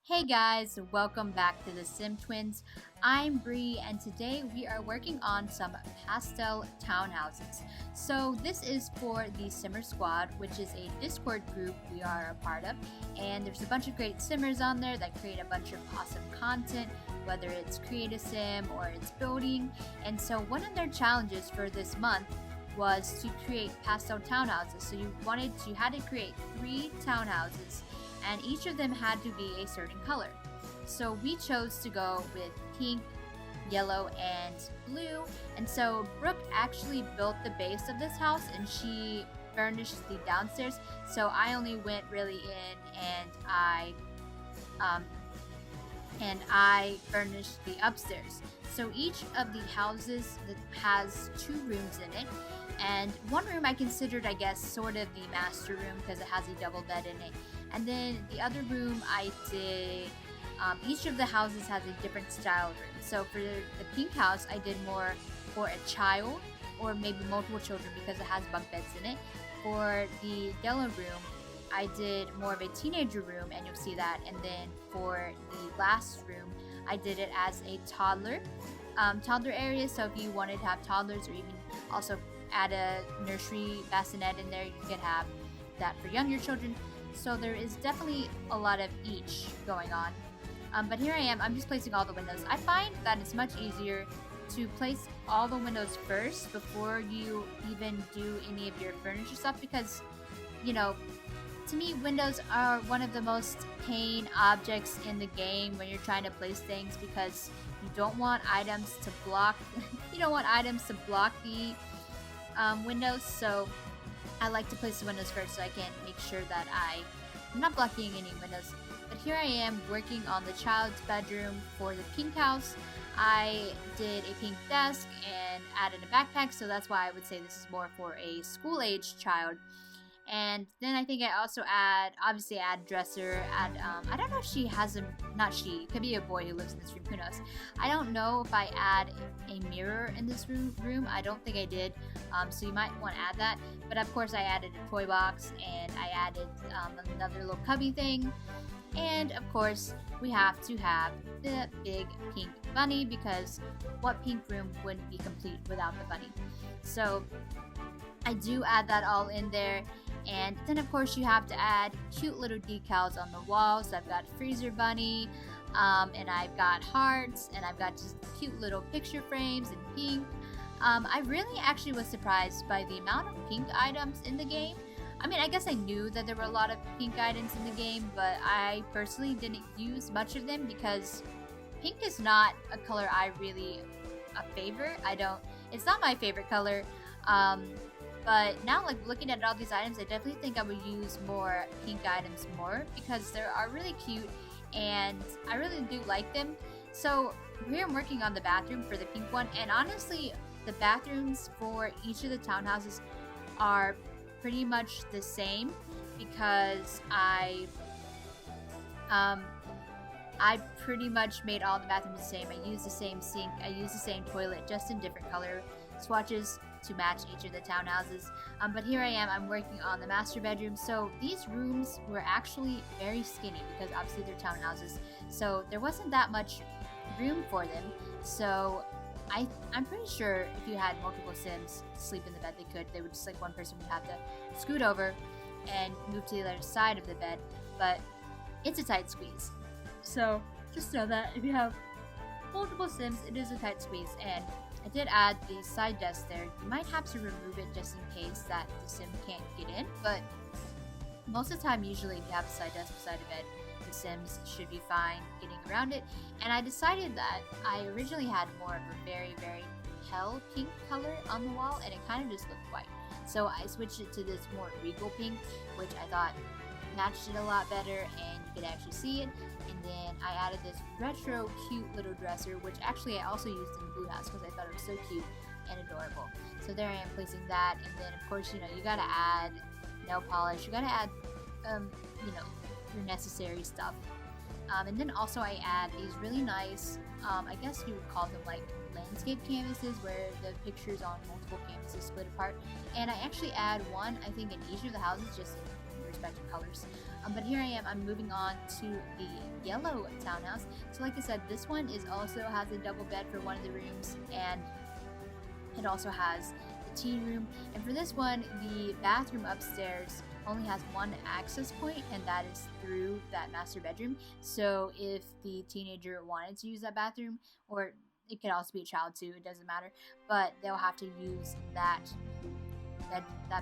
Hey guys, welcome back to the Sim Twins. I'm Bree and today we are working on some pastel townhouses. So this is for the Simmer Squad, which is a Discord group we are a part of, and there's a bunch of great simmers on there that create a bunch of awesome content, whether it's create a sim or it's building. And so one of their challenges for this month was to create pastel townhouses. So you had to create 3 townhouses and each of them had to be a certain color. So we chose to go with pink, yellow, and blue. And so Brooke actually built the base of this house and she furnished the downstairs. So I only went really in um, and I furnished the upstairs. So each of the houses has 2 rooms in it. And one room I considered, I guess, sort of the master room because it has a double bed in it. And then the other room I did, each of the houses has a different style room. So for the pink house, I did more for a child or maybe multiple children because it has bunk beds in it. For the yellow room, I did more of a teenager room and you'll see that. And then for the last room, I did it as a toddler area. So if you wanted to have toddlers or even also add a nursery bassinet in there, you could have that for younger children. So there is definitely a lot of each going on. But here I am, I'm just placing all the windows. I find that it's much easier to place all the windows first before you even do any of your furniture stuff because, you know, to me, windows are one of the most pain objects in the game when you're trying to place things because you don't want items to block the windows. So I like to place the windows first so I can make sure that I'm not blocking any windows. But here I am working on the child's bedroom for the pink house. I did a pink desk and added a backpack, so that's why I would say this is more for a school-age child. And then I think I also add dresser, I don't know if she has not she, it could be a boy who lives in this room, who knows. I don't know if I add a mirror in this room, I don't think I did, so you might want to add that. But of course I added a toy box and I added another little cubby thing. And of course we have to have the big pink bunny because what pink room wouldn't be complete without the bunny? So I do add that all in there. And then of course you have to add cute little decals on the walls. So I've got freezer bunny, and I've got hearts, and I've got just cute little picture frames in pink. I really actually was surprised by the amount of pink items in the game. I mean, I guess I knew that there were a lot of pink items in the game, but I personally didn't use much of them because pink is not a color I really favor. It's not my favorite color. But now, like, looking at all these items, I definitely think I would use more pink items more because they are really cute and I really do like them. So here I'm working on the bathroom for the pink one, and honestly, the bathrooms for each of the townhouses are pretty much the same because I pretty much made all the bathrooms the same. I used the same sink, I used the same toilet, just in different color swatches to match each of the townhouses. But here I am, I'm working on the master bedroom. So these rooms were actually very skinny because obviously they're townhouses. So there wasn't that much room for them. So I'm pretty sure if you had multiple Sims sleep in the bed, they would just, like, one person would have to scoot over and move to the other side of the bed. But it's a tight squeeze. So just know that if you have multiple Sims, it is a tight squeeze. And I did add the side desk there. You might have to remove it just in case that the Sim can't get in, but most of the time, usually if you have a side desk beside a bed, the Sims should be fine getting around it. And I decided that I originally had more of a very, very pale pink color on the wall, and it kind of just looked white. So I switched it to this more regal pink, which I thought matched it a lot better and you could actually see it. And then I added this retro cute little dresser, which actually I also used in the blue house because I thought it was so cute and adorable. So there I am placing that. And then of course, you gotta add nail polish, you gotta add your necessary stuff. And then also I add these really nice, I guess you would call them like landscape canvases where the pictures on multiple canvases split apart. And I actually add one, I think, in each of the houses, just in respective colors. But here I am, I'm moving on to the yellow townhouse. So like I said, this one is also has a double bed for one of the rooms, and it also has the teen room. And for this one, the bathroom upstairs only has one access point, and that is through that master bedroom. So if the teenager wanted to use that bathroom, or it could also be a child too, it doesn't matter, but they'll have to use that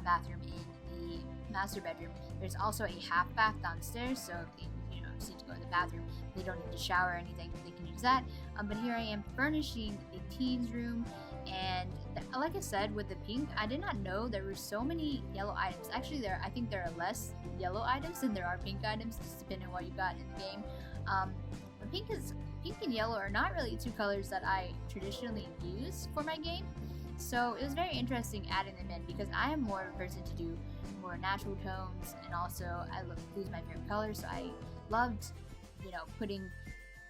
bathroom in the master bedroom. There's also a half bath downstairs, so if they just need to go to the bathroom, they don't need to shower or anything, they can use that. But here I am furnishing the teens room, and like I said, with the pink, I did not know there were so many yellow items. Actually, I think there are less yellow items than there are pink items, just depending on what you got in the game. But pink and yellow are not really two colors that I traditionally use for my game, so it was very interesting adding them in, because I am more of a person to do more natural tones, and also I love blue's my favorite color, so I loved putting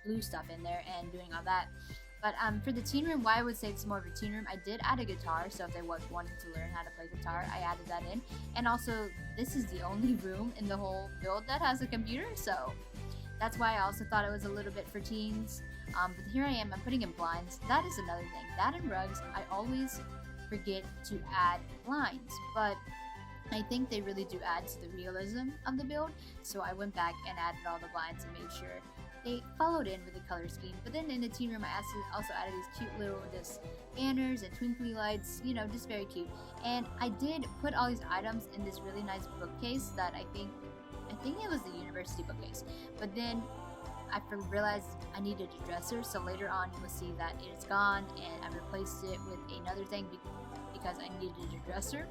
blue stuff in there and doing all that. But for the teen room, why I would say it's more of a teen room, I did add a guitar, so if they wanted to learn how to play guitar, I added that in. And also, this is the only room in the whole build that has a computer, so that's why I also thought it was a little bit for teens. But here I am, I'm putting in blinds. That is another thing. That and rugs, I always forget to add blinds, but I think they really do add to the realism of the build, so I went back and added all the blinds and made sure they followed in with the color scheme. But then in the teen room, I also added these cute little just banners and twinkly lights, just very cute. And I did put all these items in this really nice bookcase that I think it was the university bookcase. But then I realized I needed a dresser, so later on you will see that it is gone, and I replaced it with another thing because I needed a dresser.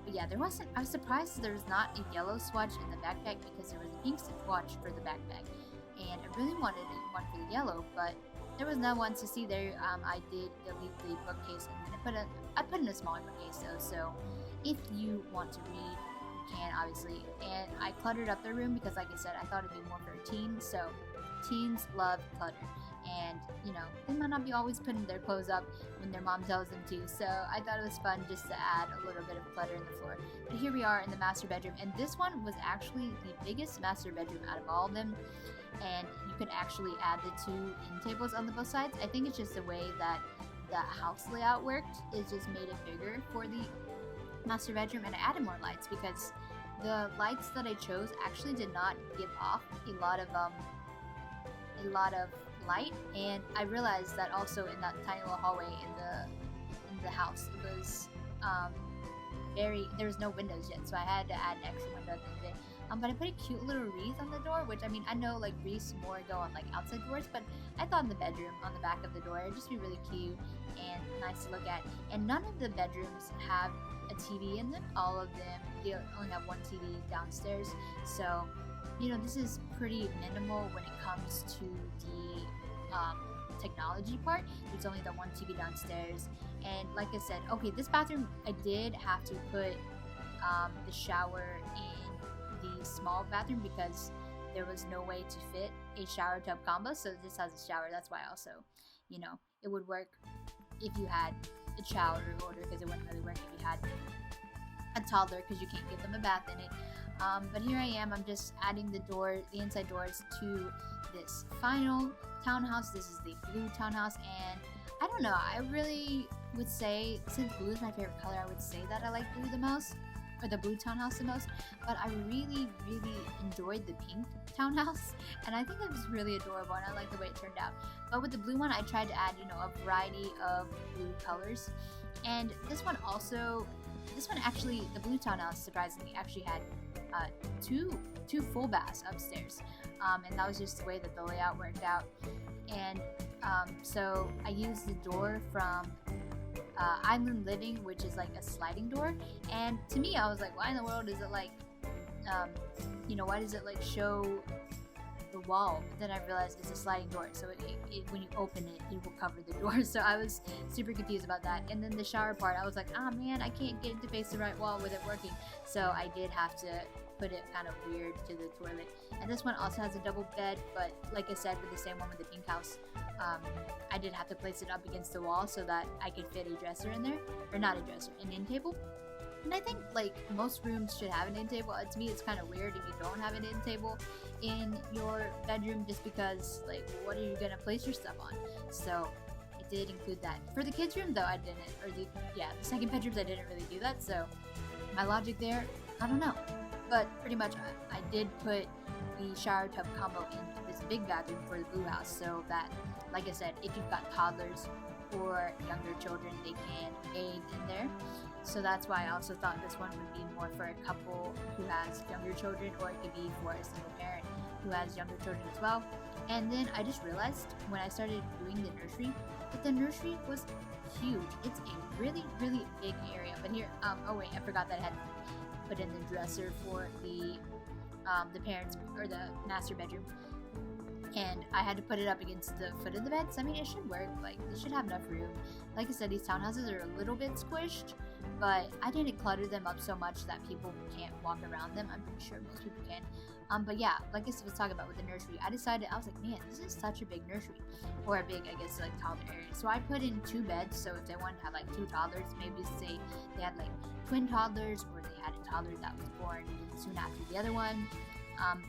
But yeah, I was surprised that there was not a yellow swatch in the backpack, because there was a pink swatch for the backpack, and I really wanted one for the yellow, but there was no one to see there. I did delete the bookcase, and then I put in a smaller bookcase though, so if you want to read, you can, obviously. And I cluttered up the room because, like I said, I thought it'd be more for a teen, so teens love clutter. And they might not be always putting their clothes up when their mom tells them to, so I thought it was fun just to add a little bit of clutter in the floor. But here we are in the master bedroom, and this one was actually the biggest master bedroom out of all of them, and you could actually add the two end tables on the both sides. I think it's just the way that the house layout worked, it just made it bigger for the master bedroom, and I added more lights because the lights that I chose actually did not give off a lot of light, and I realized that also in that tiny little hallway in the house, it was there was no windows yet, so I had to add an extra window at the end of it. But I put a cute little wreath on the door, which, I mean, I know like wreaths more go on like outside doors, but I thought in the bedroom on the back of the door it'd just be really cute and nice to look at. And none of the bedrooms have a TV in them. All of them, they only have one TV downstairs, so this is pretty minimal when it comes to the technology part. There's only the one TV downstairs, and like I said, okay, this bathroom I did have to put the shower in the small bathroom because there was no way to fit a shower tub combo, so this has a shower. That's why also, it would work if you had a child or older, because it wouldn't really work if you had a toddler, because you can't give them a bath in it. But here I am, I'm just adding the inside doors to this final townhouse. This is the blue townhouse, and I don't know, I really would say, since blue is my favorite color, I would say that I like blue the most, or the blue townhouse the most, but I really, really enjoyed the pink townhouse, and I think it was really adorable, and I like the way it turned out. But with the blue one, I tried to add, a variety of blue colors, and this one actually, the blue townhouse, surprisingly, actually had two full baths upstairs, and that was just the way that the layout worked out. And so I used the door from Island Living, which is like a sliding door, and to me, I was like, why in the world is it like why does it like show the wall? But then I realized it's a sliding door, so when you open it, it will cover the door. So I was super confused about that. And then the shower part, I was like, man, I can't get it to face the right wall with it working. So I did have to put it kind of weird to the toilet. And this one also has a double bed, but like I said, with the same one with the pink house, I did have to place it up against the wall so that I could fit a dresser in there, or not a dresser, an end table. And I think like most rooms should have an end table. To me, it's kind of weird if you don't have an end table in your bedroom, just because like what are you gonna place your stuff on? So I did include that. For the kids' room though, I didn't. Or the second bedrooms, I didn't really do that. So my logic there, I don't know. But pretty much, I did put the shower tub combo in this big bathroom for the blue house, so that, like I said, if you've got toddlers or younger children, they can bathe in there. So that's why I also thought this one would be more for a couple who has younger children, or it could be for a single parent who has younger children as well. And then I just realized when I started doing the nursery that the nursery was huge. It's a really, really big area. But here, oh wait, I forgot that I had put in the dresser for the parents or the master bedroom, and I had to put it up against the foot of the bed. So I mean, it should work. Like, they should have enough room. Like I said, these townhouses are a little bit squished, but I didn't clutter them up so much that people can't walk around them. I'm pretty sure most people can. But yeah, like I was talking about with the nursery, I decided, I was like, man, this is such a big nursery, or a big, I guess, like toddler area. So I put in 2 beds. So if they wanted to have like 2 toddlers, maybe say they had like twin toddlers, or they had a toddler that was born soon after the other one.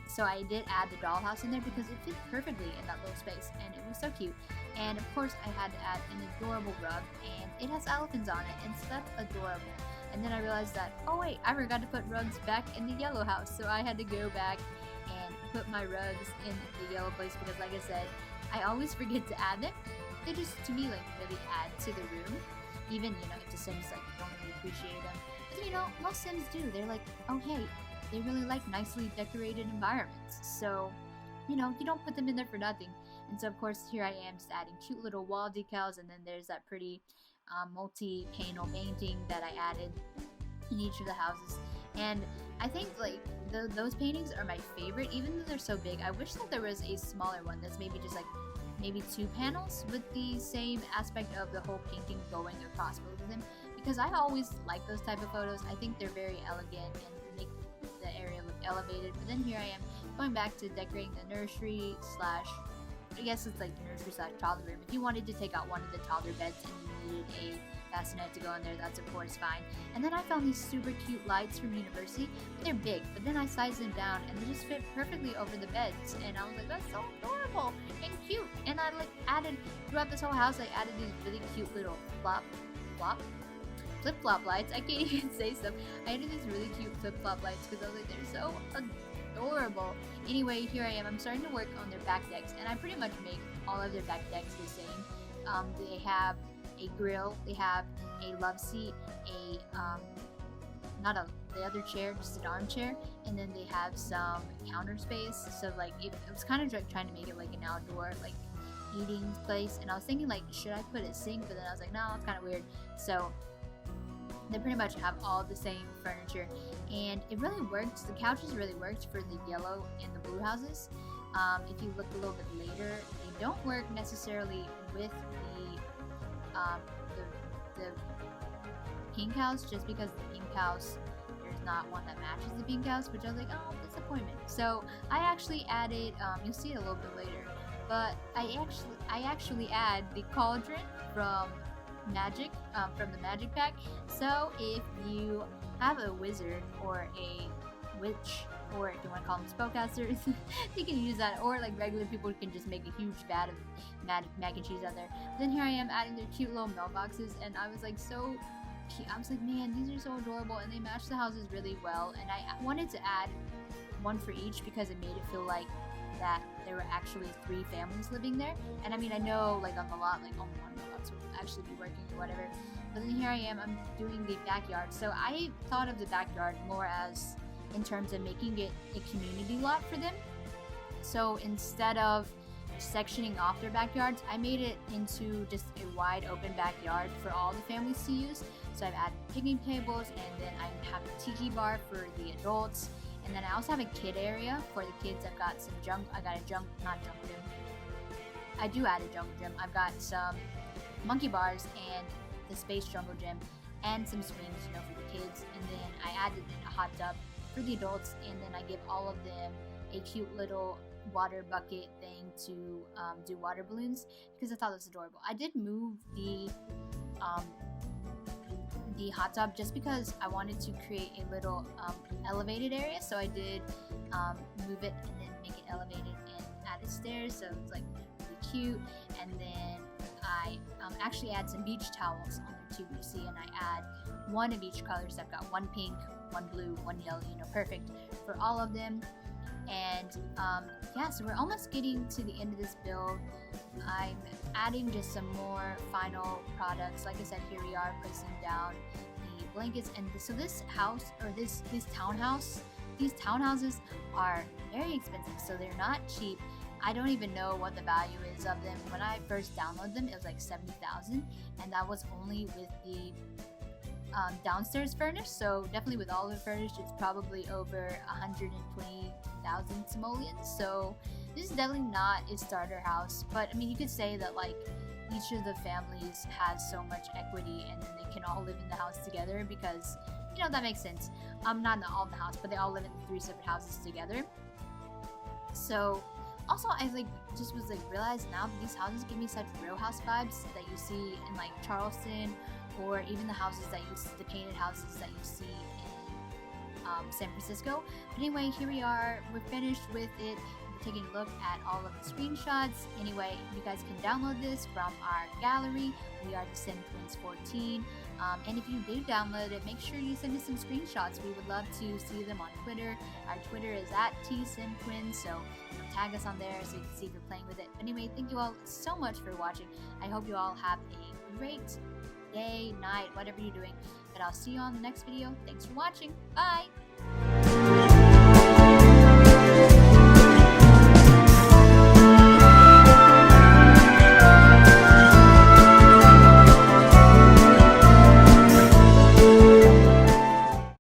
So I did add the dollhouse in there because it fit perfectly in that little space, and it was so cute. And of course, I had to add an adorable rug, and it has elephants on it, and so that's adorable. And then I realized that, oh wait, I forgot to put rugs back in the yellow house, so I had to go back and put my rugs in the yellow place because, like I said, I always forget to add them. They just, to me, like, really add to the room. Even, you know, if the Sims, like, don't really appreciate them. But, you know, most Sims do. They're like, oh hey, they really like nicely decorated environments. So, you know, you don't put them in there for nothing. And so, of course, here I am just adding cute little wall decals, and then there's that pretty multi-panel painting that I added in each of the houses. And I think, like, those paintings are my favorite, even though they're so big. I wish that there was a smaller one that's maybe just, like, maybe 2 panels with the same aspect of the whole painting going across both of them, because I always like those type of photos. I think they're very elegant and make the area look elevated. But then here I am going back to decorating the nursery slash, I guess it's like the nursery slash toddler room. If you wanted to take out one of the toddler beds and you needed a bassinet to go in there, that's of course fine. And then I found these super cute lights from University. They're big, but then I sized them down and they just fit perfectly over the beds. And I was like, that's so adorable and cute. And I like added, throughout this whole house, I added these really cute little flip-flop lights. I can't even say stuff. I added these really cute flip-flop lights because I was like, they're so adorable. Anyway, here I am. I'm starting to work on their back decks, and I pretty much make all of their back decks the same. They have a grill, they have a love seat, the other chair, just an armchair, and then they have some counter space. So like, it was kind of like trying to make it like an outdoor like eating place. And I was thinking like, should I put a sink? But then I was like, no, it's kind of weird. So they pretty much have all the same furniture, and it really worked. The couches really worked for the yellow and the blue houses. If you look a little bit later, they don't work necessarily with the pink house, just because the pink house, there's not one that matches the pink house, which I was like, oh, disappointment. So I actually added, you'll see it a little bit later, but I actually add the cauldron from Magic, from the Magic Pack. So if you have a wizard or a witch, or if you want to call them spellcasters, you can use that, or like regular people can just make a huge vat of mac and cheese out there. Then here I am adding their cute little mailboxes, and I was like, so cute. I was like, man, these are so adorable, and they match the houses really well. And I wanted to add one for each because it made it feel like that there were actually 3 families living there. And I mean, I know like on the lot, like only one mailbox would actually be working or whatever, but then here I am, I'm doing the backyard. So I thought of the backyard more as in terms of making it a community lot for them. So instead of sectioning off their backyards, I made it into just a wide open backyard for all the families to use. So I've added picnic tables, and then I have a tiki bar for the adults, and then I also have a kid area for the kids. I've got some not jungle gym. I do add a jungle gym. I've got some monkey bars and the space jungle gym, and some swings, you know, for the kids. And then I added in a hot tub for the adults, and then I give all of them a cute little water bucket thing to do water balloons, because I thought it was adorable. I did move the the hot tub just because I wanted to create a little elevated area. So I did move it and then make it elevated and added stairs, so it's like really cute. And then I actually add some beach towels on there too, you see, and I add one of each color. So I've got one pink, one blue, one yellow, you know, perfect for all of them. And yeah, so we're almost getting to the end of this build. I'm adding just some more final products. Like I said, here we are placing down the blankets. And so this house, or this townhouse, these townhouses are very expensive, so they're not cheap. I don't even know what the value is of them. When I first downloaded them, it was like 70,000, and that was only with the downstairs furnished. So definitely with all of it furnished, it's probably over 120,000 simoleons. So this is definitely not a starter house, but I mean, you could say that like each of the families has so much equity, and then they can all live in the house together because, you know, that makes sense. Not all in the house, but they all live in 3 separate houses together. So also, I realized now that these houses give me such real house vibes that you see in like Charleston, or even the houses that the painted houses that you see in San Francisco. But anyway, here we are. We're finished with it. We're taking a look at all of the screenshots. Anyway, you guys can download this from our gallery. We are the Sim Twins 14. And if you do download it, make sure you send us some screenshots. We would love to see them on Twitter. Our Twitter is @TSimTwins, so tag us on there so you can see if you're playing with it. But anyway, thank you all so much for watching. I hope you all have a great day, night, whatever you're doing. But I'll see you on the next video. Thanks for watching. Bye!